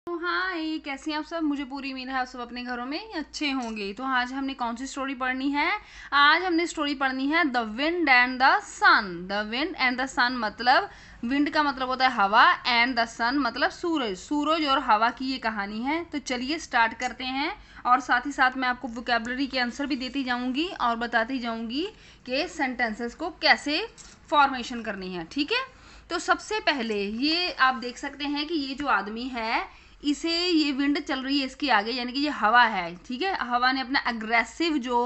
हाय, कैसे हैं आप सब। मुझे पूरी उम्मीद है आप सब अपने घरों में अच्छे होंगे। तो आज हमने कौन सी स्टोरी पढ़नी है? आज हमने स्टोरी पढ़नी है the wind and the sun. The wind and the sun मतलब विंड का मतलब होता है हवा, एंड द सन मतलब सूरज। सूरज और हवा की ये कहानी है। तो चलिए स्टार्ट करते हैं। और साथ ही साथ मैं आपको वोकैबुलरी के आंसर भी देती जाऊंगी और बताती जाऊंगी कि सेंटेंसेस को कैसे फॉर्मेशन करनी है। ठीक है, तो सबसे पहले ये आप देख सकते हैं कि ये जो आदमी है, इसे ये विंड चल रही है इसके आगे, यानी कि ये हवा है। ठीक है, हवा ने अपना अग्रेसिव जो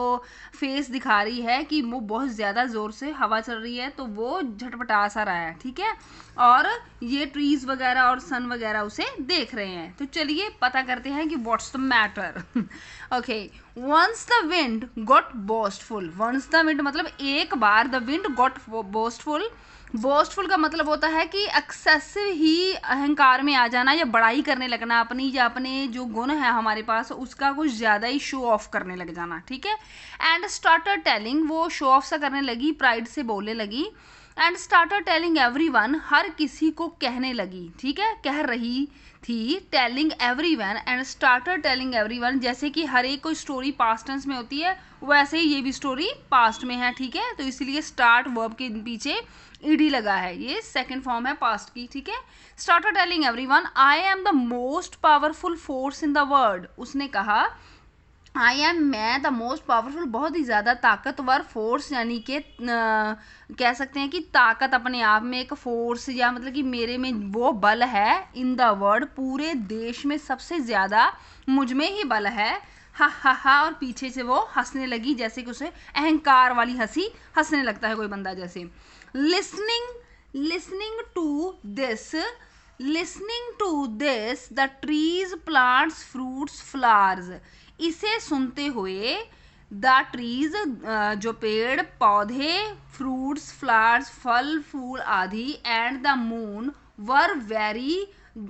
फेस दिखा रही है कि वो बहुत ज़्यादा ज़ोर से हवा चल रही है, तो वो झटपटा सा रहा है। ठीक है, और ये ट्रीज वगैरह और सन वगैरह उसे देख रहे हैं। तो चलिए पता करते हैं कि what's the matter. Okay, once the wind got boastful. Once the wind मतलब एक बार, the wind got boastful. Boastful का मतलब होता है कि एक्सेसिव ही अहंकार में आ जाना या बड़ाई करने लगना, अपनी या अपने जो गुण है हमारे पास उसका कुछ ज़्यादा ही शो ऑफ करने लग जाना। ठीक है, एंड स्टार्टर टेलिंग, वो शो ऑफ सा करने लगी, प्राइड से बोलने लगी। एंड स्टार्टर टेलिंग एवरीवन, हर किसी को कहने लगी। ठीक है, कह रही थी, telling everyone and starter telling everyone. जैसे कि हर एक कोई स्टोरी पास्ट टेंस में होती है, वैसे ही ये भी स्टोरी पास्ट में है। ठीक है, तो इसलिए स्टार्ट वर्ब के पीछे ईडी लगा है, ये सेकंड फॉर्म है पास्ट की। ठीक है, starter telling everyone I am the most powerful force in the world. उसने कहा आई एम, मैं द मोस्ट पावरफुल, बहुत ही ज़्यादा ताकतवर फोर्स, यानी कि कह सकते हैं कि ताकत अपने आप में एक फोर्स, या मतलब कि मेरे में वो बल है। इन द वर्ल्ड, पूरे देश में सबसे ज़्यादा मुझ में ही बल है। हा हा हा, और पीछे से वो हंसने लगी, जैसे कि उसे अहंकार वाली हंसी हंसने लगता है कोई बंदा जैसे। Listening to this, listening to this the trees plants fruits flowers. इसे सुनते हुए द ट्रीज, जो पेड़ पौधे, फ्रूट्स फ्लावर्स फल फूल आदि, and the moon were very,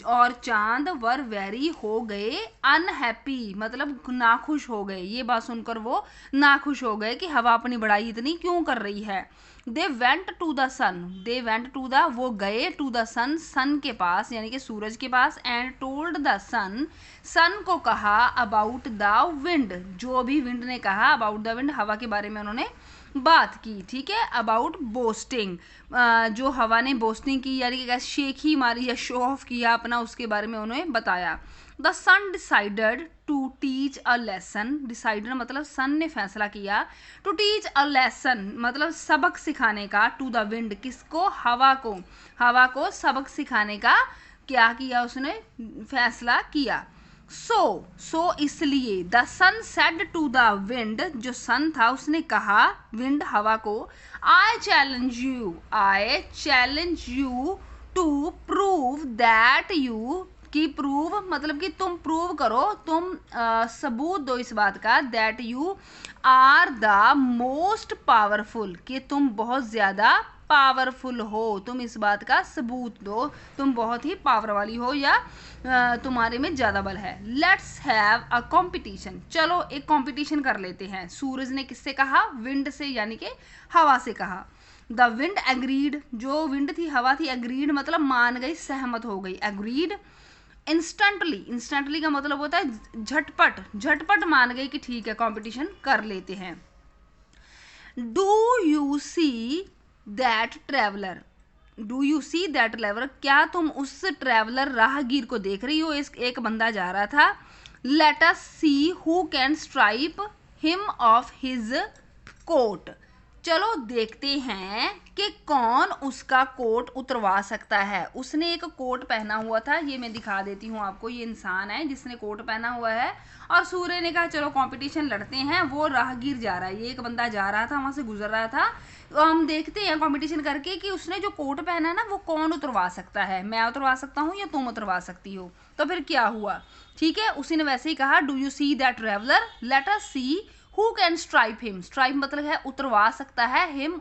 और चांद वर वेरी हो गए अनहैप्पी, मतलब नाखुश हो गए। ये बात सुनकर वो नाखुश हो गए कि हवा अपनी बड़ाई इतनी क्यों कर रही है। They went to the sun, they went to the, वो गए, टू द सन, सन के पास यानी कि सूरज के पास, एंड टोल्ड द सन, सन को कहा, अबाउट द विंड, जो भी विंड ने कहा, अबाउट द विंड, हवा के बारे में उन्होंने बात की। ठीक है, अबाउट बोस्टिंग, जो हवा ने बोस्टिंग की यानी कि शेखी मारी या शो ऑफ किया अपना, उसके बारे में उन्होंने बताया। The sun decided to teach a lesson, decided मतलब सन ने फैसला किया, टू टीच अ लेसन मतलब सबक सिखाने का, टू द विंड, किसको, हवा को, हवा को सबक सिखाने का क्या किया उसने, फैसला किया। सो इसलिए, the sun said to the wind, जो सन था उसने कहा विंड हवा को, I challenge you to prove that you, कि प्रूव मतलब कि तुम प्रूव करो, तुम सबूत दो इस बात का, that you are the most powerful, कि तुम बहुत ज़्यादा पावरफुल हो, तुम इस बात का सबूत दो, तुम बहुत ही पावर वाली हो या तुम्हारे में ज़्यादा बल है। लेट्स हैव अ कंपटीशन, चलो एक कंपटीशन कर लेते हैं। सूरज ने किससे कहा, विंड से, यानी कि हवा से कहा। द विंड एग्रीड, जो विंड थी हवा थी, एग्रीड मतलब मान गई, सहमत हो गई, एग्रीड। इंस्टेंटली, इंस्टेंटली का मतलब होता है झटपट, झटपट मान गई कि ठीक है कंपटीशन कर लेते हैं। Do you see that traveller, do you see that traveller, क्या तुम उस ट्रेवलर राहगीर को देख रही हो, एक बंदा जा रहा था। Let us see who can stripe him off his coat, चलो देखते हैं कि कौन उसका कोट उतरवा सकता है। उसने एक कोट पहना हुआ था, ये मैं दिखा देती हूँ आपको, ये इंसान है जिसने कोट पहना हुआ है, और सूर्य ने कहा चलो कंपटीशन लड़ते हैं। वो राहगीर जा रहा है, ये एक बंदा जा रहा था, वहाँ से गुजर रहा था, तो हम देखते हैं कंपटीशन करके कि उसने जो कोट पहना है ना वो कौन उतरवा सकता है, मैं उतरवा सकता हूँ या तुम उतरवा सकती हो। तो फिर क्या हुआ, ठीक है, उसी ने वैसे ही कहा, do you see that traveller, late us see who can stripe him, stripe मतलब है उतरवा सकता है, हिम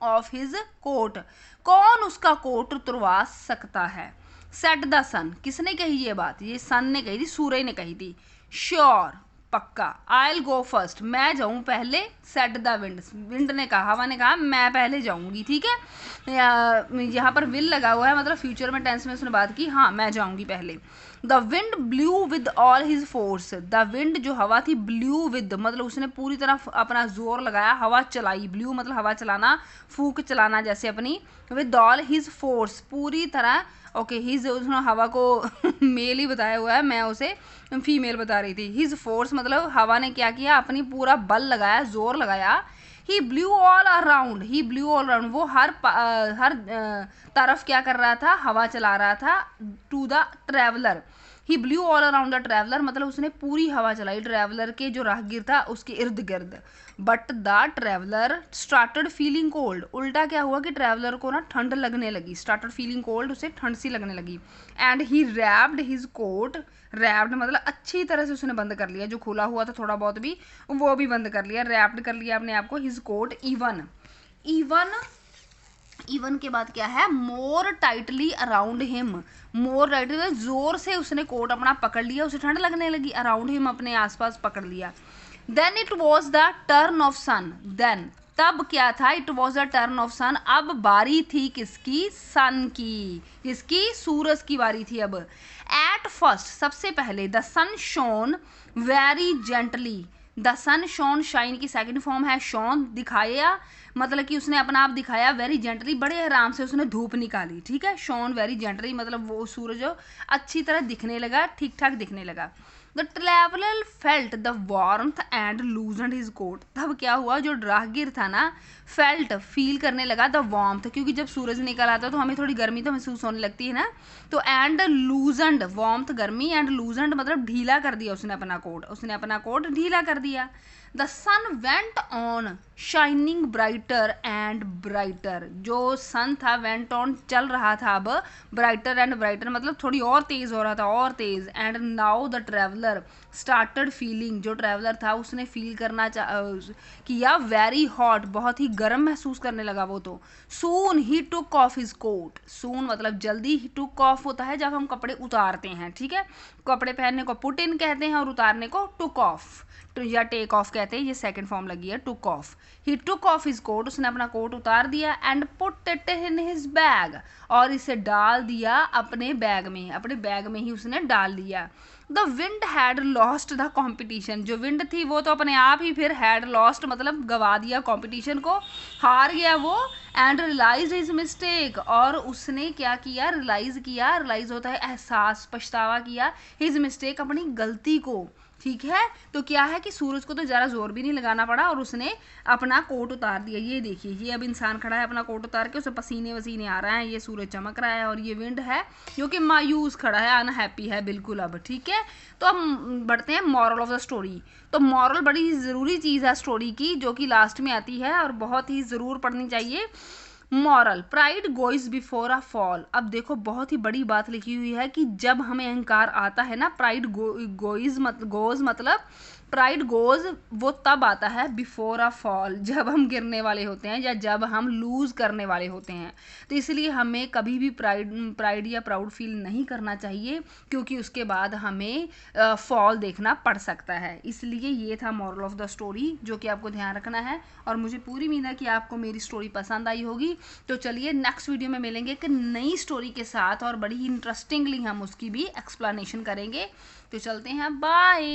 ऑफ हिज कोट, कौन उसका कोट उतरवा सकता है। सेड द सन, किसने कही ये बात, ये सन ने कही थी, सूर्य ने कही थी। श्योर, पक्का। I'll go first, मैं जाऊँ पहले। Said the wind, विंड ने कहा, हवा ने कहा मैं पहले जाऊँगी, ठीक है। यहाँ पर will लगा हुआ है, मतलब फ्यूचर में टेंस में उसने बात की, हाँ मैं जाऊँगी पहले। The wind blue with all his force, the wind जो हवा थी, ब्लू विद मतलब उसने पूरी तरह अपना जोर लगाया, हवा चलाई, ब्लू मतलब हवा चलाना, फूंक चलाना जैसे अपनी, विद ऑल हिज फोर्स पूरी तरह, ओके हिज उसने हवा को मेल ही बताया हुआ है, मैं उसे फीमेल बता रही थी। हिज फोर्स मतलब हवा ने क्या किया, अपनी पूरा बल लगाया, जोर लगाया। ही ब्लू ऑल अराउंड, ही ब्लू ऑल अराउंड वो हर तरफ क्या कर रहा था, हवा चला रहा था। To the traveller, he blew all around the traveller मतलब उसने पूरी हवा चलाई ट्रैवलर के जो राहगीर था उसके इर्द गिर्द। But the traveller started feeling cold, उल्टा क्या हुआ कि ट्रैवलर को ना ठंड लगने लगी, स्टार्टेड फीलिंग कोल्ड, उसे ठंड सी लगने लगी। And he wrapped his coat, wrapped मतलब अच्छी तरह से उसने बंद कर लिया, जो खुला हुआ था थोड़ा बहुत भी वो भी बंद कर लिया, रैप्ड कर लिया अपने आप को। हिज कोट इवन, इवन के बाद क्या है, मोर टाइटली अराउंड हिम, मोर टाइटली जोर से उसने कोट अपना पकड़ लिया, उसे ठंड लगने लगी, अराउंड हिम अपने आसपास पकड़ लिया। Then it was the turn of sun, then तब क्या था, it was the turn of sun, अब बारी थी किसकी, सन की, किसकी, सूरज की बारी थी अब। एट फर्स्ट सबसे पहले, the sun shone very gently, the sun shone, shine की सेकंड फॉर्म है शोन, दिखाया मतलब कि उसने अपना आप दिखाया, वेरी जेंटली बड़े आराम से उसने धूप निकाली, ठीक है। शोन वेरी जेंटली मतलब वो सूरज अच्छी तरह दिखने लगा, ठीक ठाक दिखने लगा। The traveller felt the warmth and loosened his coat, तब क्या हुआ, जो राहगीर था ना, फेल्ट फील करने लगा द वार्मथ, क्योंकि जब सूरज निकल आता है तो हमें थोड़ी गर्मी तो महसूस होने लगती है ना, तो एंड लूजनड, वार्मथ गर्मी, एंड लूजनड मतलब ढीला कर दिया उसने अपना कोट, उसने अपना कोट ढीला कर दिया। The sun went on shining brighter and brighter, जो सन था वेंट ऑन चल रहा था अब, ब्राइटर एंड ब्राइटर मतलब थोड़ी और तेज हो रहा था, और तेज। And now the traveller started feeling, जो ट्रैवलर था उसने फील करना किया, वेरी हॉट बहुत ही गर्म महसूस करने लगा वो तो। सून ही टुक ऑफ हिज कोट, सून मतलब जल्दी, ही टुक ऑफ होता है जब हम कपड़े उतारते हैं, ठीक है, कपड़े पहनने को पुट इन कहते हैं और उतारने को टुक ऑफ या टेक ऑफ कहते हैं, ये सेकंड फॉर्म लगी है टुक ऑफ। ही टुक ऑफ हिज कोट, उसने अपना कोट उतार दिया, and put it in his bag, और इसे डाल दिया अपने बैग में, अपने बैग में ही उसने डाल दिया। The wind had lost the competition, जो विंड थी वो तो अपने आप ही फिर हैड लॉस्ट मतलब गवा दिया कॉम्पिटिशन को, हार गया वो। एंड रियलाइज हिज मिस्टेक, और उसने क्या किया, रियलाइज होता है एहसास, पछतावा किया, हिज मिस्टेक अपनी गलती को, ठीक है। तो क्या है कि सूरज को तो ज़्यादा जोर भी नहीं लगाना पड़ा और उसने अपना कोट उतार दिया। ये देखिए, ये अब इंसान खड़ा है अपना कोट उतार के, उसे पसीने वसीने आ रहा है, ये सूरज चमक रहा है, और ये विंड है जो कि मायूस खड़ा है, अनहैप्पी है बिल्कुल अब, ठीक है। तो हम बढ़ते हैं मॉरल ऑफ द स्टोरी। तो मॉरल बड़ी ज़रूरी चीज़ है स्टोरी की, जो कि लास्ट में आती है और बहुत ही ज़रूर पढ़नी चाहिए। Moral, pride goes before a fall, अब देखो बहुत ही बड़ी बात लिखी हुई है कि जब हमें अहंकार आता है ना, प्राइड गोइज गोज मतलब प्राइड गोज वो तब आता है बिफोर अ फॉल, जब हम गिरने वाले होते हैं या जब हम लूज़ करने वाले होते हैं। तो इसलिए हमें कभी भी प्राइड या प्राउड फील नहीं करना चाहिए, क्योंकि उसके बाद हमें फॉल देखना पड़ सकता है। इसलिए ये था मॉरल ऑफ द स्टोरी, जो कि आपको ध्यान रखना है, और मुझे पूरी उम्मीद है कि आपको मेरी स्टोरी पसंद आई होगी। तो चलिए नेक्स्ट वीडियो में मिलेंगे एक नई स्टोरी के साथ, और बड़ी इंटरेस्टिंगली हम उसकी भी एक्सप्लेनेशन करेंगे। तो चलते हैं, बाय।